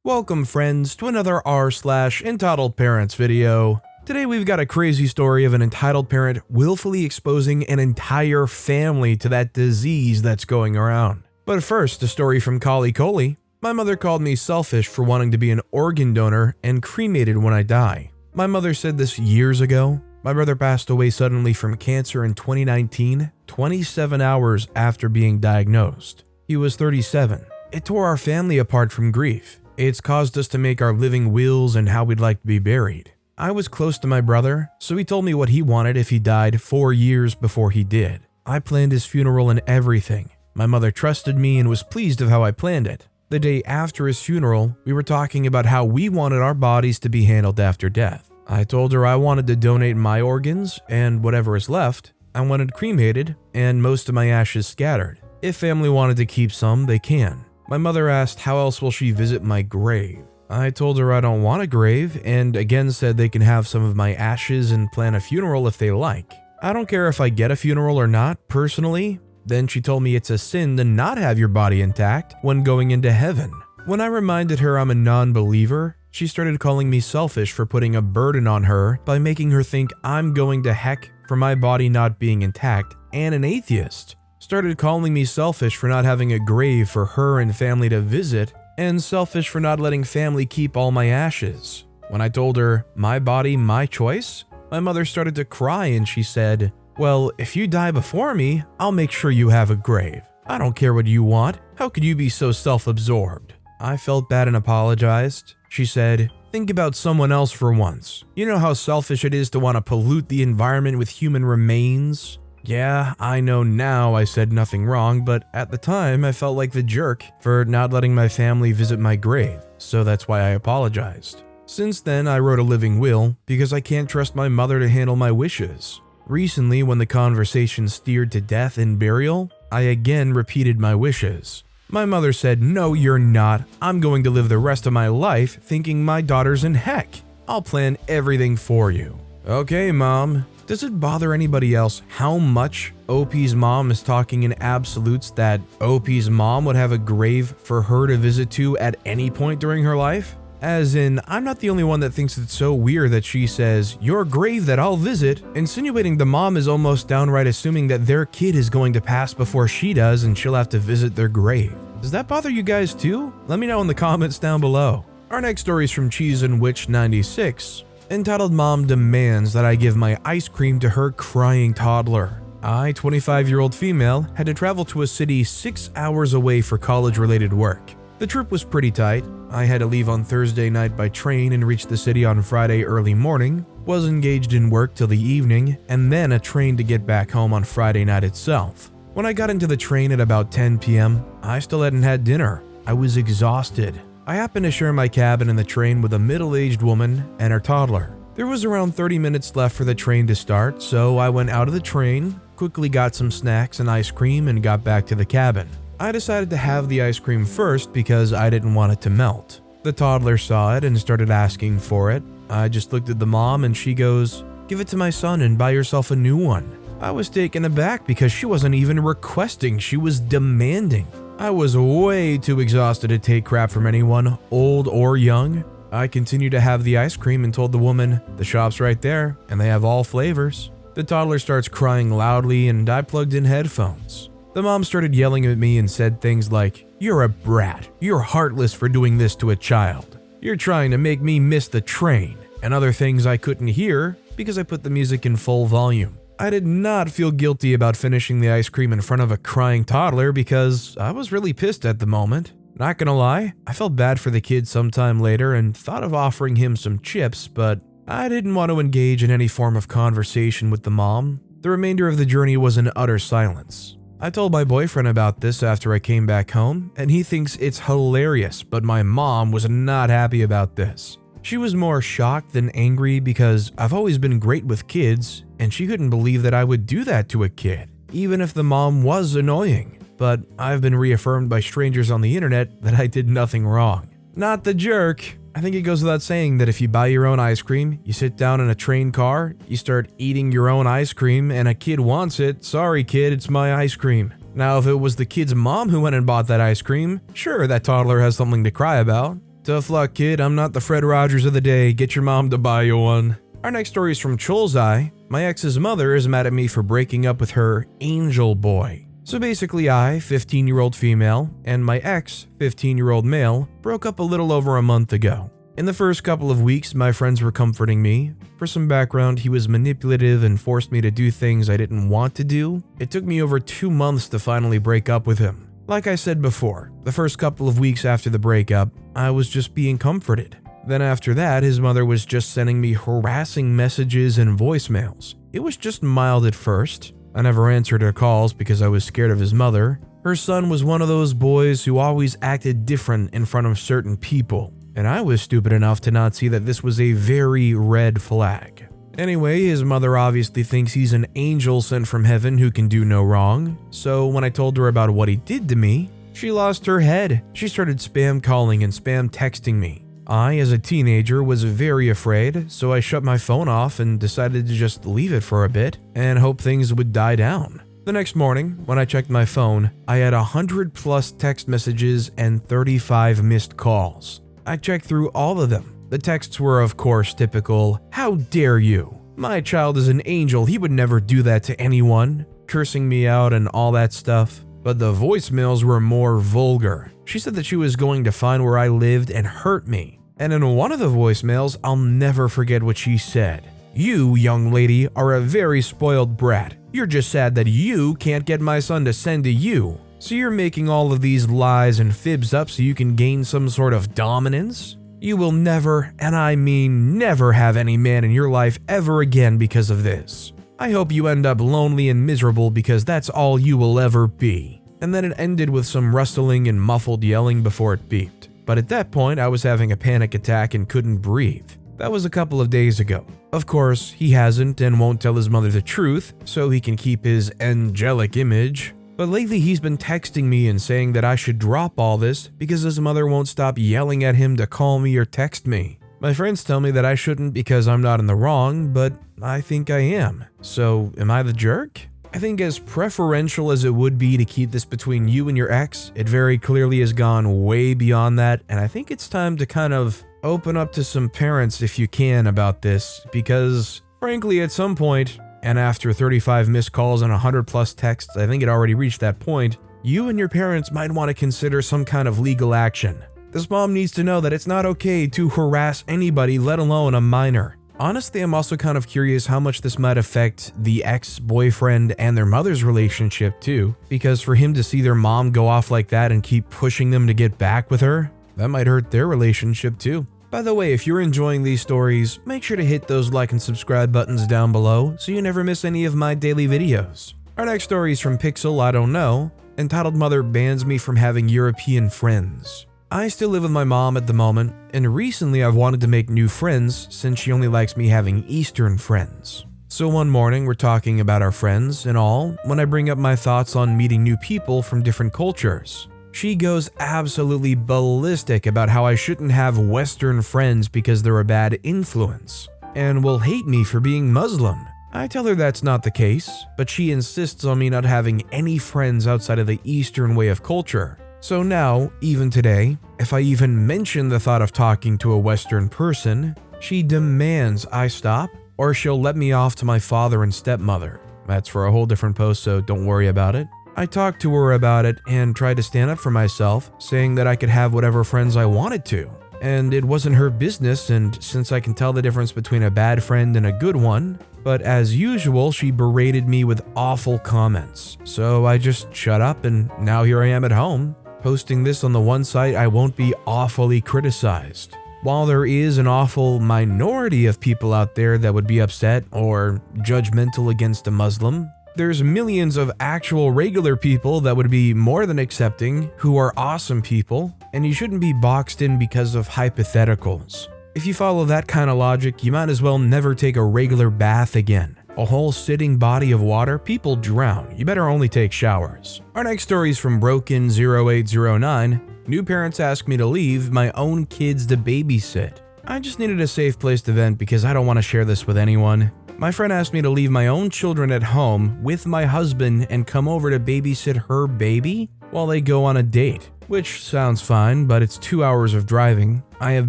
Welcome friends to another r/entitled parents video. Today we've got a crazy story of an entitled parent willfully exposing an entire family to that disease that's going around. But first, a story from Kali Koli. My mother called me selfish for wanting to be an organ donor and cremated when I die. My mother said this years ago. My brother passed away suddenly from cancer in 2019, 27 hours after being diagnosed. He was 37. It tore our family apart from grief. It's caused us to make our living wills and how we'd like to be buried. I was close to my brother, so he told me what he wanted if he died 4 years before he did. I planned his funeral and everything. My mother trusted me and was pleased of how I planned it. The day after his funeral, we were talking about how we wanted our bodies to be handled after death. I told her I wanted to donate my organs, and whatever is left, I wanted cremated and most of my ashes scattered. If family wanted to keep some, they can. My mother asked how else will she visit my grave. I told her I don't want a grave and again said they can have some of my ashes and plan a funeral if they like. I don't care if I get a funeral or not, personally. Then she told me it's a sin to not have your body intact when going into heaven. When I reminded her I'm a non-believer, she started calling me selfish for putting a burden on her by making her think I'm going to heck for my body not being intact and an atheist. Started calling me selfish for not having a grave for her and family to visit, and selfish for not letting family keep all my ashes. When I told her, my body, my choice, my mother started to cry and she said, "Well, if you die before me, I'll make sure you have a grave. I don't care what you want. How could you be so self-absorbed?" I felt bad and apologized. She said, "Think about someone else for once. You know how selfish it is to want to pollute the environment with human remains?" Yeah, I know now I said nothing wrong, but at the time I felt like the jerk for not letting my family visit my grave, so that's why I apologized. Since then, I wrote a living will because I can't trust my mother to handle my wishes. Recently, when the conversation steered to death and burial, I again repeated my wishes. My mother said, "No, you're not. I'm going to live the rest of my life thinking my daughter's in heck. I'll plan everything for you." Okay, Mom. Does it bother anybody else how much OP's mom is talking in absolutes that OP's mom would have a grave for her to visit to at any point during her life? As in, I'm not the only one that thinks it's so weird that she says, "Your grave that I'll visit," insinuating the mom is almost downright assuming that their kid is going to pass before she does and she'll have to visit their grave. Does that bother you guys too? Let me know in the comments down below. Our next story is from Cheese and Witch 96. Entitled Mom demands that I give my ice cream to her crying toddler. I, 25-year-old female, had to travel to a city 6 hours away for college-related work. The trip was pretty tight. I had to leave on Thursday night by train and reach the city on Friday early morning, was engaged in work till the evening, and then a train to get back home on Friday night itself. When I got into the train at about 10 p.m., I still hadn't had dinner. I was exhausted. I happened to share my cabin in the train with a middle-aged woman and her toddler. There was around 30 minutes left for the train to start, so I went out of the train, quickly got some snacks and ice cream, and got back to the cabin. I decided to have the ice cream first because I didn't want it to melt. The toddler saw it and started asking for it. I just looked at the mom and she goes, "Give it to my son and buy yourself a new one." I was taken aback because she wasn't even requesting, she was demanding. I was way too exhausted to take crap from anyone, old or young. I continued to have the ice cream and told the woman, "The shop's right there, and they have all flavors." The toddler starts crying loudly and I plugged in headphones. The mom started yelling at me and said things like, "You're a brat. You're heartless for doing this to a child. You're trying to make me miss the train," and other things I couldn't hear because I put the music in full volume. I did not feel guilty about finishing the ice cream in front of a crying toddler because I was really pissed at the moment. Not gonna lie, I felt bad for the kid sometime later and thought of offering him some chips, but I didn't want to engage in any form of conversation with the mom. The remainder of the journey was in utter silence. I told my boyfriend about this after I came back home, and he thinks it's hilarious, but my mom was not happy about this. She was more shocked than angry because I've always been great with kids, and she couldn't believe that I would do that to a kid, even if the mom was annoying. But I've been reaffirmed by strangers on the internet that I did nothing wrong. Not the jerk. I think it goes without saying that if you buy your own ice cream, you sit down in a train car, you start eating your own ice cream, and a kid wants it, sorry kid, it's my ice cream. Now if it was the kid's mom who went and bought that ice cream, sure, that toddler has something to cry about. Tough luck, kid. I'm not the Fred Rogers of the day. Get your mom to buy you one. Our next story is from Cholzai. My ex's mother is mad at me for breaking up with her angel boy. So basically I, 15-year-old female, and my ex, 15-year-old male, broke up a little over a month ago. In the first couple of weeks, my friends were comforting me. For some background, he was manipulative and forced me to do things I didn't want to do. It took me over 2 months to finally break up with him. Like I said before, the first couple of weeks after the breakup, I was just being comforted. Then after that, his mother was just sending me harassing messages and voicemails. It was just mild at first. I never answered her calls because I was scared of his mother. Her son was one of those boys who always acted different in front of certain people, and I was stupid enough to not see that this was a very red flag. Anyway, his mother obviously thinks he's an angel sent from heaven who can do no wrong, so when I told her about what he did to me, she lost her head. She started spam calling and spam texting me. I, as a teenager, was very afraid, so I shut my phone off and decided to just leave it for a bit and hope things would die down. The next morning, when I checked my phone, I had 100+ text messages and 35 missed calls. I checked through all of them. The texts were, of course, typical, "How dare you? My child is an angel, he would never do that to anyone," cursing me out and all that stuff. But the voicemails were more vulgar. She said that she was going to find where I lived and hurt me. And in one of the voicemails, I'll never forget what she said. "You, young lady, are a very spoiled brat. You're just sad that you can't get my son to send to you. So you're making all of these lies and fibs up so you can gain some sort of dominance? You will never, and I mean never, have any man in your life ever again because of this. I hope you end up lonely and miserable because that's all you will ever be." And then it ended with some rustling and muffled yelling before it beeped. But at that point, I was having a panic attack and couldn't breathe. That was a couple of days ago. Of course, he hasn't and won't tell his mother the truth, so he can keep his angelic image. But lately he's been texting me and saying that I should drop all this because his mother won't stop yelling at him to call me or text me. My friends tell me that I shouldn't because I'm not in the wrong, but I think I am. So, am I the jerk? I think as preferential as it would be to keep this between you and your ex, it very clearly has gone way beyond that, and I think it's time to kind of open up to some parents if you can about this, because frankly at some point, and after 35 missed calls and 100+ texts, I think it already reached that point, you and your parents might want to consider some kind of legal action. This mom needs to know that it's not okay to harass anybody, let alone a minor. Honestly, I'm also kind of curious how much this might affect the ex-boyfriend and their mother's relationship too, because for him to see their mom go off like that and keep pushing them to get back with her, that might hurt their relationship too. By the way, if you're enjoying these stories, make sure to hit those like and subscribe buttons down below so you never miss any of my daily videos. Our next story is from Pixel I Don't Know, entitled "Mother Bans Me from Having European Friends." I still live with my mom at the moment, and recently I've wanted to make new friends since she only likes me having Eastern friends. So one morning we're talking about our friends and all when I bring up my thoughts on meeting new people from different cultures. She goes absolutely ballistic about how I shouldn't have Western friends because they're a bad influence, and will hate me for being Muslim. I tell her that's not the case, but she insists on me not having any friends outside of the Eastern way of culture. So now, even today, if I even mention the thought of talking to a Western person, she demands I stop or she'll let me off to my father and stepmother. That's for a whole different post, so don't worry about it. I talked to her about it and tried to stand up for myself, saying that I could have whatever friends I wanted to. And it wasn't her business, and since I can tell the difference between a bad friend and a good one, but as usual, she berated me with awful comments. So I just shut up, and now here I am at home, posting this on the one site I won't be awfully criticized. While there is an awful minority of people out there that would be upset or judgmental against a Muslim, there's millions of actual regular people that would be more than accepting, who are awesome people, and you shouldn't be boxed in because of hypotheticals. If you follow that kind of logic, you might as well never take a regular bath again. A whole sitting body of water, people drown. You better only take showers. Our next story is from Broken0809. New parents ask me to leave my own kids to babysit. I just needed a safe place to vent because I don't want to share this with anyone. My friend asked me to leave my own children at home with my husband and come over to babysit her baby while they go on a date. which sounds fine, but it's 2 hours of driving. I have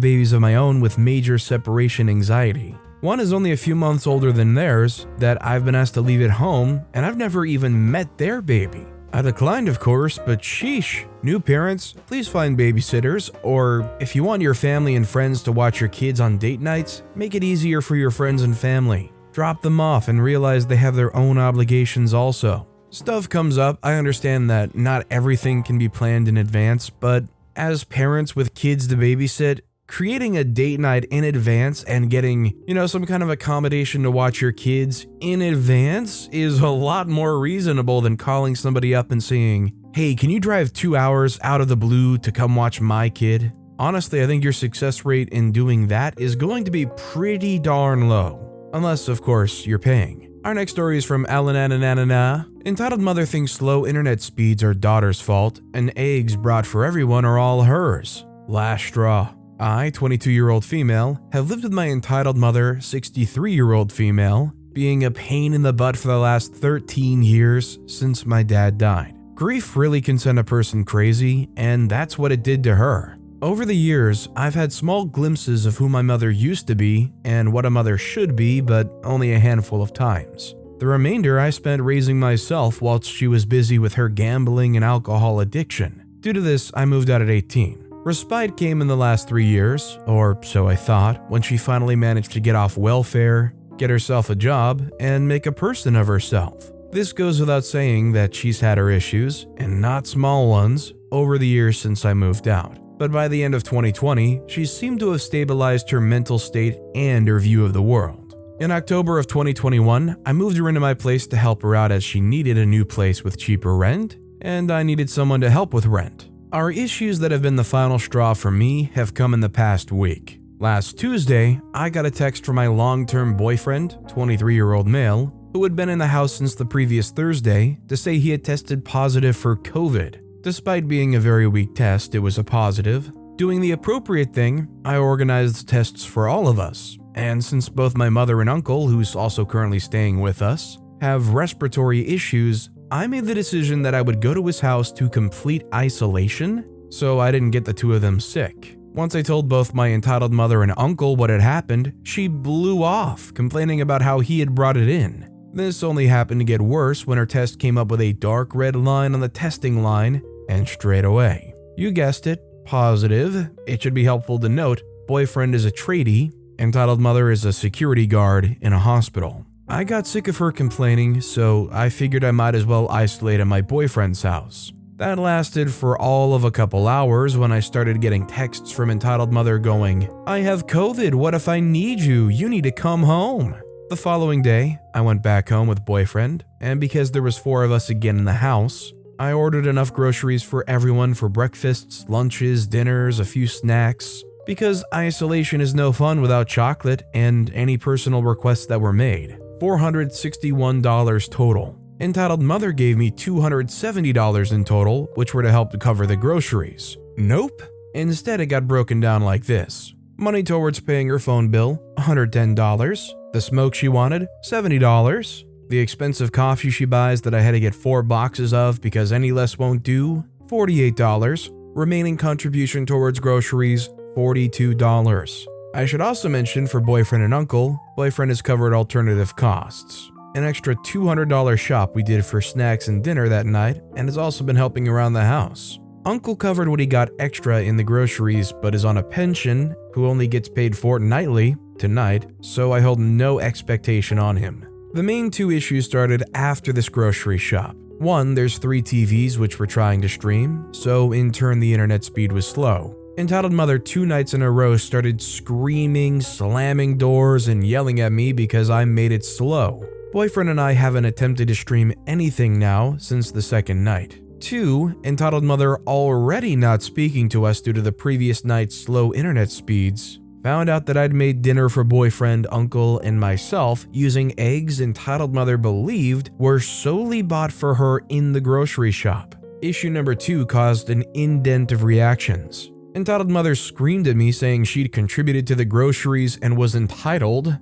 babies of my own with major separation anxiety. One is only a few months older than theirs that I've been asked to leave at home, and I've never even met their baby. I declined, of course, but sheesh. New parents, please find babysitters, or if you want your family and friends to watch your kids on date nights, make it easier for your friends and family. Drop them off and realize they have their own obligations also. Stuff comes up, I understand that not everything can be planned in advance, but as parents with kids to babysit, creating a date night in advance and getting, some kind of accommodation to watch your kids in advance is a lot more reasonable than calling somebody up and saying, "Hey, can you drive 2 hours out of the blue to come watch my kid?" Honestly, I think your success rate in doing that is going to be pretty darn low. Unless, of course, you're paying. Our next story is from Alanananana. Entitled mother thinks slow internet speeds are daughter's fault, and eggs brought for everyone are all hers. Last straw. I, 22-year-old female, have lived with my entitled mother, 63-year-old female, being a pain in the butt for the last 13 years since my dad died. Grief really can send a person crazy, and that's what it did to her. Over the years, I've had small glimpses of who my mother used to be and what a mother should be, but only a handful of times. The remainder I spent raising myself whilst she was busy with her gambling and alcohol addiction. Due to this, I moved out at 18. Respite came in the last 3 years, or so I thought, when she finally managed to get off welfare, get herself a job, and make a person of herself. This goes without saying that she's had her issues, and not small ones, over the years since I moved out. But by the end of 2020, she seemed to have stabilized her mental state and her view of the world. In October of 2021, I moved her into my place to help her out as she needed a new place with cheaper rent, and I needed someone to help with rent. Our issues that have been the final straw for me have come in the past week. Last Tuesday, I got a text from my long-term boyfriend, 23-year-old male, who had been in the house since the previous Thursday, to say he had tested positive for COVID. Despite being a very weak test, it was a positive. Doing the appropriate thing, I organized tests for all of us. And since both my mother and uncle, who's also currently staying with us, have respiratory issues, I made the decision that I would go to his house to complete isolation, so I didn't get the two of them sick. Once I told both my entitled mother and uncle what had happened, she blew off, complaining about how he had brought it in. This only happened to get worse when her test came up with a dark red line on the testing line, and straight away. You guessed it, positive. It should be helpful to note, boyfriend is a tradie, entitled mother is a security guard in a hospital. I got sick of her complaining, so I figured I might as well isolate at my boyfriend's house. That lasted for all of a couple hours when I started getting texts from entitled mother going, "I have COVID, what if I need you? You need to come home." The following day, I went back home with boyfriend, and because there was 4 of us again in the house, I ordered enough groceries for everyone for breakfasts, lunches, dinners, a few snacks, because isolation is no fun without chocolate and any personal requests that were made. $461 total. Entitled mother gave me $270 in total, which were to help to cover the groceries. Nope. Instead, it got broken down like this. Money towards paying her phone bill, $110. The smoke she wanted, $70. The expensive coffee she buys that I had to get 4 boxes of because any less won't do, $48. Remaining contribution towards groceries, $42. I should also mention for boyfriend and uncle, boyfriend has covered alternative costs. An extra $200 shop we did for snacks and dinner that night, and has also been helping around the house. Uncle covered what he got extra in the groceries, but is on a pension, who only gets paid fortnightly, tonight, so I hold no expectation on him. The main 2 issues started after this grocery shop. One, there's 3 TVs which were trying to stream, so in turn the internet speed was slow. Entitled mother 2 nights in a row started screaming, slamming doors, and yelling at me because I made it slow. Boyfriend and I haven't attempted to stream anything now since the second night. 2, entitled mother already not speaking to us due to the previous night's slow internet speeds. Found out that I'd made dinner for boyfriend, uncle, and myself using eggs entitled mother believed were solely bought for her in the grocery shop. Issue number 2 caused an indent of reactions. Entitled mother screamed at me saying she'd contributed to the groceries and was entitled,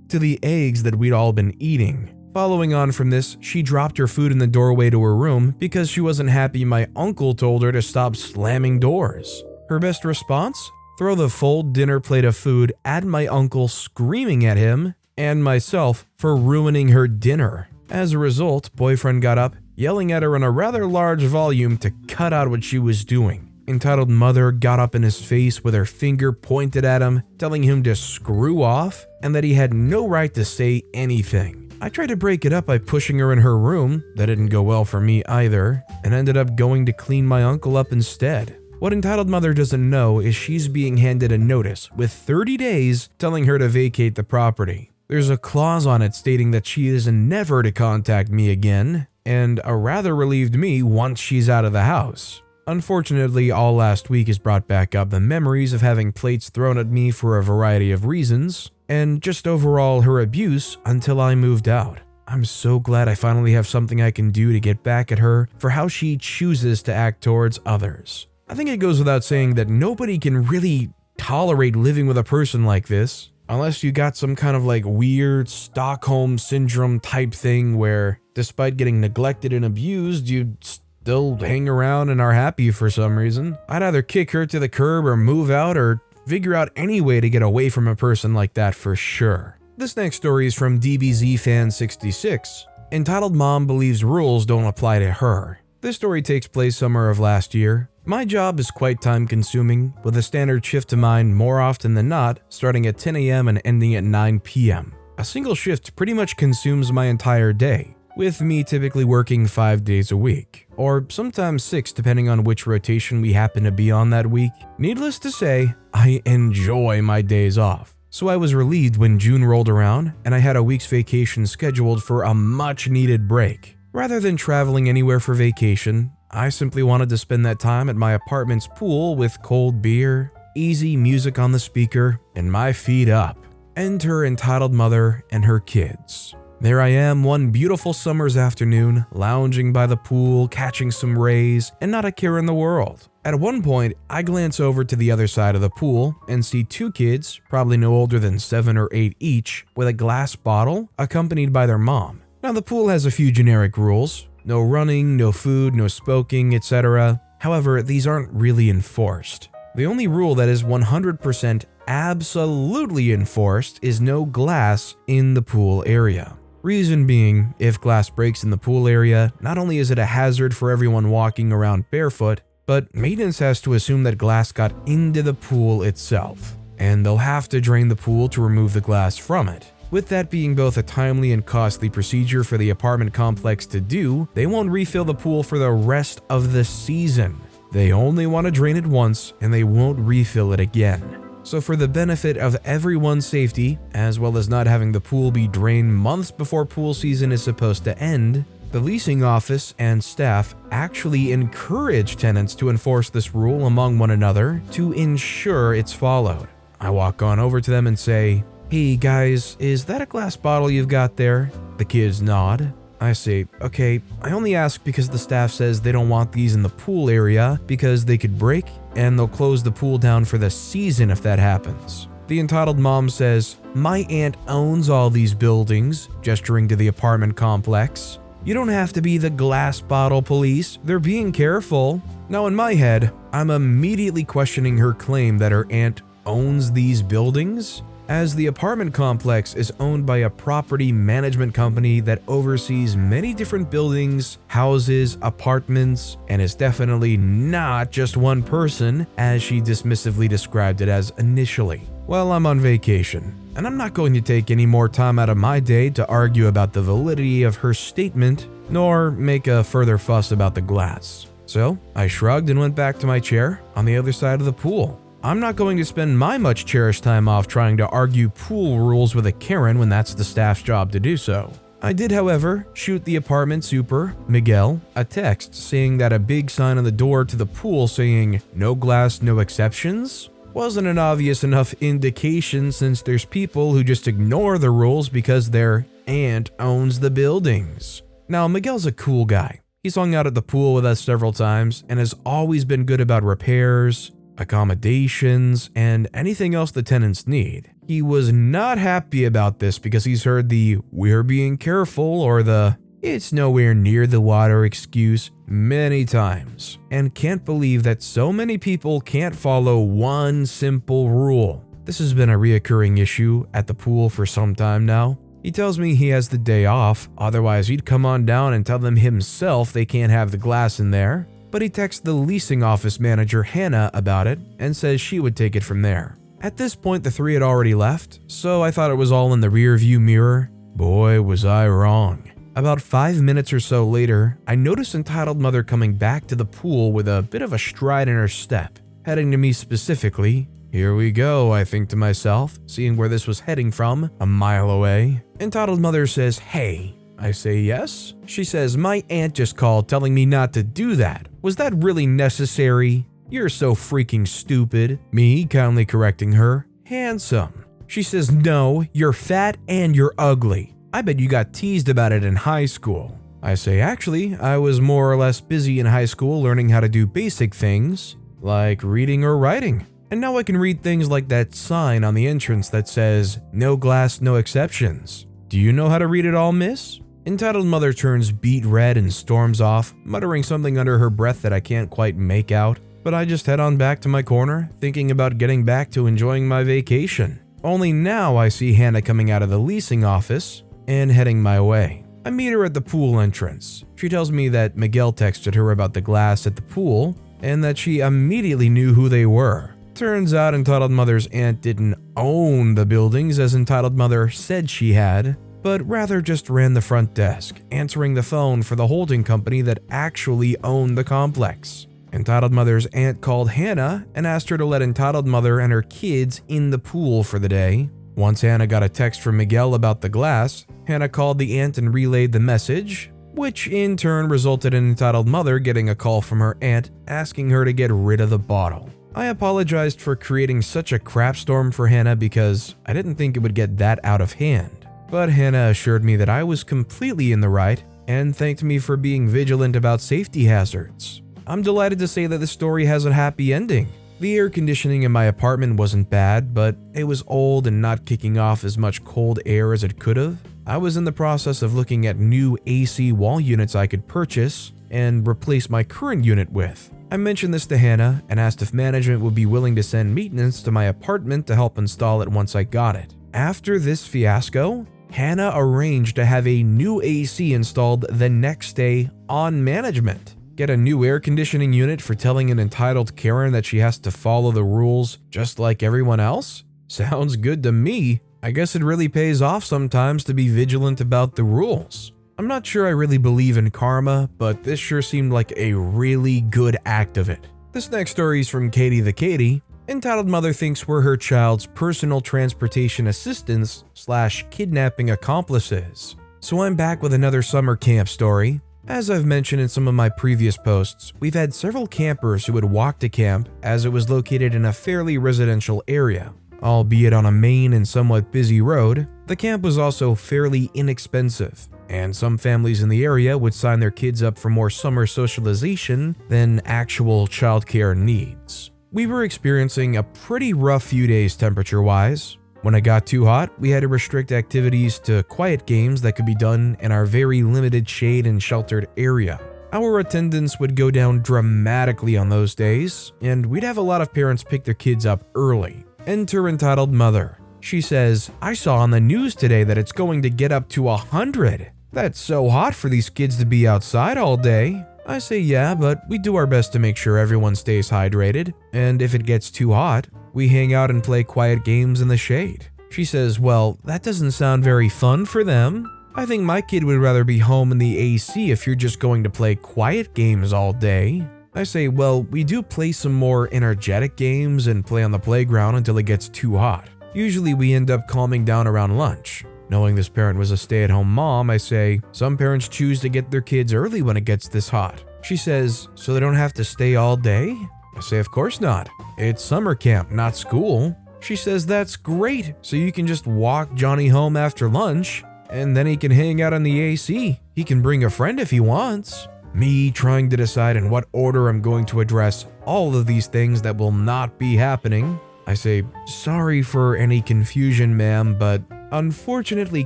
to the eggs that we'd all been eating. Following on from this, she dropped her food in the doorway to her room because she wasn't happy my uncle told her to stop slamming doors. Her best response? Throw the full dinner plate of food at my uncle, screaming at him and myself for ruining her dinner. As a result, boyfriend got up, yelling at her in a rather large volume to cut out what she was doing. Entitled mother got up in his face with her finger pointed at him, telling him to screw off and that he had no right to say anything. I tried to break it up by pushing her in her room. That didn't go well for me either, and ended up going to clean my uncle up instead. What entitled mother doesn't know is she's being handed a notice with 30 days telling her to vacate the property. There's a clause on it stating that she is never to contact me again, and a rather relieved me once she's out of the house. Unfortunately, all last week has brought back up the memories of having plates thrown at me for a variety of reasons, and just overall her abuse until I moved out. I'm so glad I finally have something I can do to get back at her for how she chooses to act towards others. I think it goes without saying that nobody can really tolerate living with a person like this, unless you got some kind of like weird Stockholm syndrome type thing where despite getting neglected and abused, you still hang around and are happy for some reason. I'd either kick her to the curb or move out or figure out any way to get away from a person like that for sure. This next story is from DBZFan66, entitled Mom Believes Rules Don't Apply to Her. This story takes place summer of last year. My job is quite time consuming, with a standard shift to mine more often than not, starting at 10 a.m. and ending at 9 p.m. A single shift pretty much consumes my entire day, with me typically working 5 days a week, or sometimes 6 depending on which rotation we happen to be on that week. Needless to say, I enjoy my days off. So I was relieved when June rolled around and I had a week's vacation scheduled for a much needed break. Rather than traveling anywhere for vacation, I simply wanted to spend that time at my apartment's pool with cold beer, easy music on the speaker, and my feet up. Enter entitled mother and her kids. There I am one beautiful summer's afternoon, lounging by the pool, catching some rays, and not a care in the world. At one point, I glance over to the other side of the pool and see 2 kids, probably no older than 7 or 8 each, with a glass bottle, accompanied by their mom. Now the pool has a few generic rules. No running, no food, no smoking, etc. However, these aren't really enforced. The only rule that is 100% absolutely enforced is no glass in the pool area. Reason being, if glass breaks in the pool area, not only is it a hazard for everyone walking around barefoot, but maintenance has to assume that glass got into the pool itself, and they'll have to drain the pool to remove the glass from it. With that being both a timely and costly procedure for the apartment complex to do, they won't refill the pool for the rest of the season. They only want to drain it once and they won't refill it again. So for the benefit of everyone's safety, as well as not having the pool be drained months before pool season is supposed to end, the leasing office and staff actually encourage tenants to enforce this rule among one another to ensure it's followed. I walk on over to them and say, "Hey guys, is that a glass bottle you've got there?" The kids nod. I say, "Okay, I only ask because the staff says they don't want these in the pool area because they could break and they'll close the pool down for the season if that happens." The entitled mom says, "My aunt owns all these buildings," gesturing to the apartment complex. "You don't have to be the glass bottle police, they're being careful." Now in my head, I'm immediately questioning her claim that her aunt owns these buildings, as the apartment complex is owned by a property management company that oversees many different buildings, houses, apartments, and is definitely not just one person, as she dismissively described it as initially. Well, I'm on vacation, and I'm not going to take any more time out of my day to argue about the validity of her statement, nor make a further fuss about the glass. So I shrugged and went back to my chair on the other side of the pool. I'm not going to spend my much cherished time off trying to argue pool rules with a Karen when that's the staff's job to do so. I did, however, shoot the apartment super, Miguel, a text saying that a big sign on the door to the pool saying "No glass, no exceptions" wasn't an obvious enough indication, since there's people who just ignore the rules because their aunt owns the buildings. Now, Miguel's a cool guy. He's hung out at the pool with us several times and has always been good about repairs, accommodations, and anything else the tenants need. He was not happy about this because he's heard the "we're being careful" or the "it's nowhere near the water" excuse many times, and can't believe that so many people can't follow one simple rule. This has been a reoccurring issue at the pool for some time now. He tells me he has the day off, otherwise he'd come on down and tell them himself they can't have the glass in there, but he texts the leasing office manager Hannah about it and says she would take it from there. At this point the three had already left, so I thought it was all in the rear view mirror. Boy, was I wrong. About 5 minutes or so later, I noticed entitled mother coming back to the pool with a bit of a stride in her step, heading to me specifically. Here we go, I think to myself, seeing where this was heading from, a mile away. Entitled mother says, "Hey." I say yes. She says, "My aunt just called telling me not to do that. Was that really necessary? You're so freaking stupid." Me kindly correcting her, "Handsome." She says, "No, you're fat and you're ugly. I bet you got teased about it in high school." I say, "Actually, I was more or less busy in high school learning how to do basic things, like reading or writing. And now I can read things like that sign on the entrance that says, 'No glass, no exceptions.' Do you know how to read it all, miss?" Entitled mother turns beet red and storms off, muttering something under her breath that I can't quite make out. But I just head on back to my corner, thinking about getting back to enjoying my vacation. Only now I see Hannah coming out of the leasing office and heading my way. I meet her at the pool entrance. She tells me that Miguel texted her about the glass at the pool and that she immediately knew who they were. Turns out entitled mother's aunt didn't own the buildings as entitled mother said she had, but rather just ran the front desk, answering the phone for the holding company that actually owned the complex. Entitled mother's aunt called Hannah and asked her to let entitled mother and her kids in the pool for the day. Once Hannah got a text from Miguel about the glass, Hannah called the aunt and relayed the message, which in turn resulted in entitled mother getting a call from her aunt asking her to get rid of the bottle. I apologized for creating such a crapstorm for Hannah because I didn't think it would get that out of hand. But Hannah assured me that I was completely in the right and thanked me for being vigilant about safety hazards. I'm delighted to say that the story has a happy ending. The air conditioning in my apartment wasn't bad, but it was old and not kicking off as much cold air as it could have. I was in the process of looking at new AC wall units I could purchase and replace my current unit with. I mentioned this to Hannah and asked if management would be willing to send maintenance to my apartment to help install it once I got it. After this fiasco, Hannah arranged to have a new AC installed the next day on management. Get a new air conditioning unit for telling an entitled Karen that she has to follow the rules just like everyone else? Sounds good to me. I guess it really pays off sometimes to be vigilant about the rules. I'm not sure I really believe in karma, but this sure seemed like a really good act of it. This next story is from Katie the Katie. Entitled mother thinks we're her child's personal transportation assistants / kidnapping accomplices. So I'm back with another summer camp story. As I've mentioned in some of my previous posts, we've had several campers who would walk to camp as it was located in a fairly residential area. Albeit on a main and somewhat busy road, the camp was also fairly inexpensive, and some families in the area would sign their kids up for more summer socialization than actual childcare needs. We were experiencing a pretty rough few days temperature-wise. When it got too hot, we had to restrict activities to quiet games that could be done in our very limited shade and sheltered area. Our attendance would go down dramatically on those days, and we'd have a lot of parents pick their kids up early. Enter entitled mother. She says, "I saw on the news today that it's going to get up to 100. That's so hot for these kids to be outside all day." I say yeah, but we do our best to make sure everyone stays hydrated, and if it gets too hot, we hang out and play quiet games in the shade. She says, "Well, that doesn't sound very fun for them. I think my kid would rather be home in the AC if you're just going to play quiet games all day." I say, "Well, we do play some more energetic games and play on the playground until it gets too hot. Usually we end up calming down around lunch." Knowing this parent was a stay-at-home mom, I say, "Some parents choose to get their kids early when it gets this hot." She says, "So they don't have to stay all day?" I say, "Of course not. It's summer camp, not school." She says, "That's great, so you can just walk Johnny home after lunch, and then he can hang out in the AC. He can bring a friend if he wants." Me trying to decide in what order I'm going to address all of these things that will not be happening. I say, sorry for any confusion, ma'am, but unfortunately,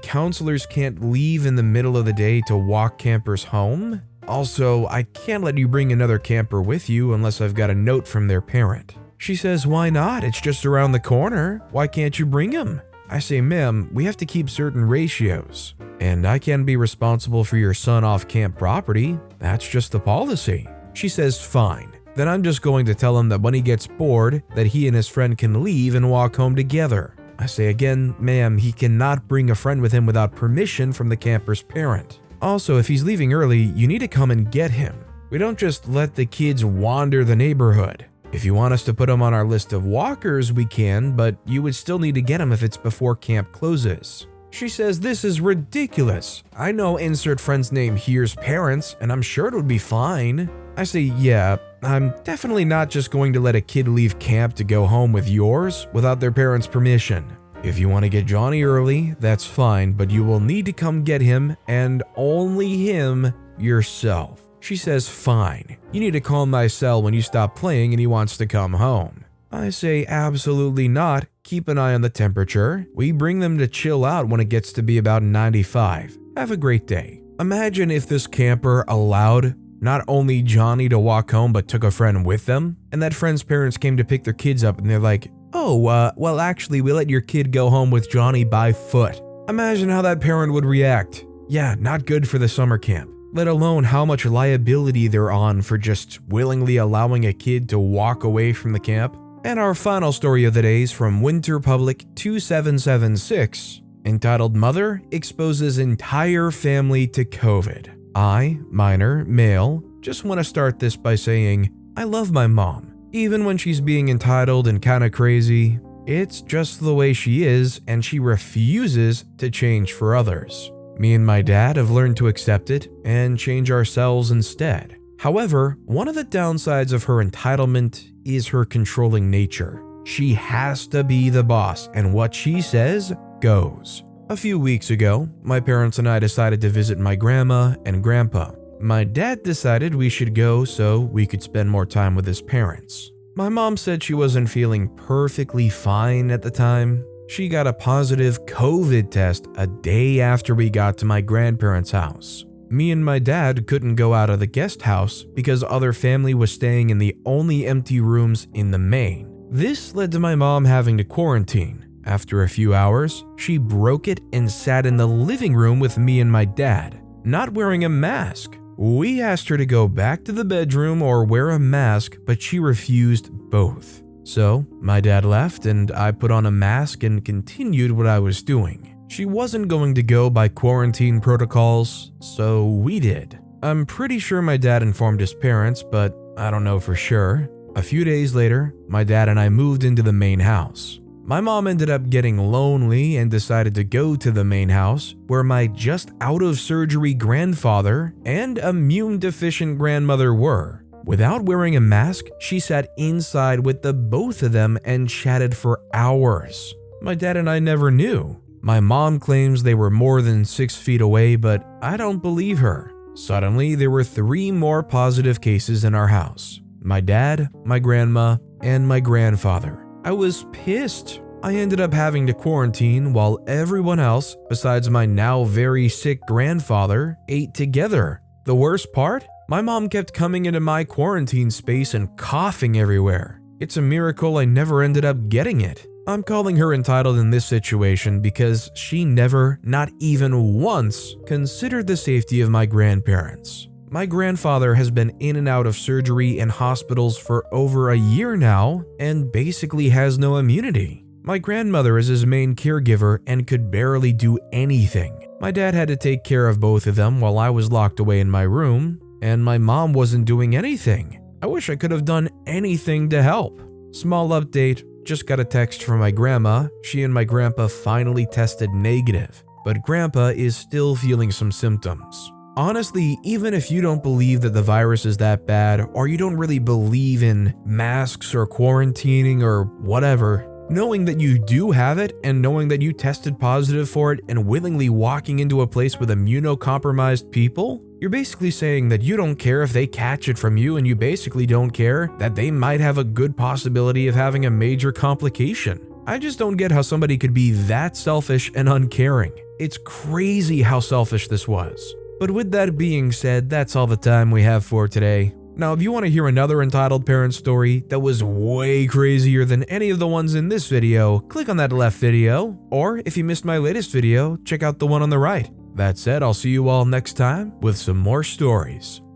counselors can't leave in the middle of the day to walk campers home. Also, I can't let you bring another camper with you unless I've got a note from their parent. She says, why not? It's just around the corner. Why can't you bring him? I say, ma'am, we have to keep certain ratios, and I can't be responsible for your son off camp property. That's just the policy. She says, fine. Then I'm just going to tell him that when he gets bored, that he and his friend can leave and walk home together. I say again, ma'am, he cannot bring a friend with him without permission from the camper's parent. Also, if he's leaving early, you need to come and get him. We don't just let the kids wander the neighborhood. If you want us to put him on our list of walkers, we can, but you would still need to get him if it's before camp closes. She says, this is ridiculous. I know insert friend's name here's parents, and I'm sure it would be fine. I say, yeah, I'm definitely not just going to let a kid leave camp to go home with yours without their parents' permission. If you want to get Johnny early, that's fine, but you will need to come get him, and only him, yourself. She says, fine. You need to call my cell when you stop playing and he wants to come home. I say, absolutely not. Keep an eye on the temperature. We bring them to chill out when it gets to be about 95. Have a great day. Imagine if this camper allowed not only Johnny to walk home but took a friend with them, and that friend's parents came to pick their kids up and they're like, oh, well actually we let your kid go home with Johnny by foot. Imagine how that parent would react. Yeah, not good for the summer camp, let alone how much liability they're on for just willingly allowing a kid to walk away from the camp. And our final story of the day is from Winter Public 2776, entitled Mother Exposes Entire Family to COVID. I, minor, male, just want to start this by saying, I love my mom. Even when she's being entitled and kinda crazy, it's just the way she is and she refuses to change for others. Me and my dad have learned to accept it and change ourselves instead. However, one of the downsides of her entitlement is her controlling nature. She has to be the boss, and what she says goes. A few weeks ago, my parents and I decided to visit my grandma and grandpa. My dad decided we should go so we could spend more time with his parents. My mom said she wasn't feeling perfectly fine at the time. She got a positive COVID test a day after we got to my grandparents' house. Me and my dad couldn't go out of the guest house because other family was staying in the only empty rooms in the main. This led to my mom having to quarantine. After a few hours, she broke it and sat in the living room with me and my dad, not wearing a mask. We asked her to go back to the bedroom or wear a mask, but she refused both. So, my dad left and I put on a mask and continued what I was doing. She wasn't going to go by quarantine protocols, so we did. I'm pretty sure my dad informed his parents, but I don't know for sure. A few days later, my dad and I moved into the main house. My mom ended up getting lonely and decided to go to the main house where my just out of surgery grandfather and immune deficient grandmother were. Without wearing a mask, she sat inside with the both of them and chatted for hours. My dad and I never knew. My mom claims they were more than 6 feet away, but I don't believe her. Suddenly, there were 3 more positive cases in our house. My dad, my grandma, and my grandfather. I was pissed. I ended up having to quarantine while everyone else, besides my now very sick grandfather, ate together. The worst part? My mom kept coming into my quarantine space and coughing everywhere. It's a miracle I never ended up getting it. I'm calling her entitled in this situation because she never, not even once, considered the safety of my grandparents. My grandfather has been in and out of surgery and hospitals for over a year now and basically has no immunity. My grandmother is his main caregiver and could barely do anything. My dad had to take care of both of them while I was locked away in my room, and my mom wasn't doing anything. I wish I could have done anything to help. Small update, just got a text from my grandma. She and my grandpa finally tested negative, but grandpa is still feeling some symptoms. Honestly, even if you don't believe that the virus is that bad, or you don't really believe in masks or quarantining or whatever, Knowing that you do have it and knowing that you tested positive for it and willingly walking into a place with immunocompromised people, you're basically saying that you don't care if they catch it from you, and you basically don't care that they might have a good possibility of having a major complication. I just don't get how somebody could be that selfish and uncaring. It's crazy how selfish this was. But with that being said, that's all the time we have for today. Now, if you want to hear another entitled parent story that was way crazier than any of the ones in this video, click on that left video, or if you missed my latest video, check out the one on the right. That said, I'll see you all next time with some more stories.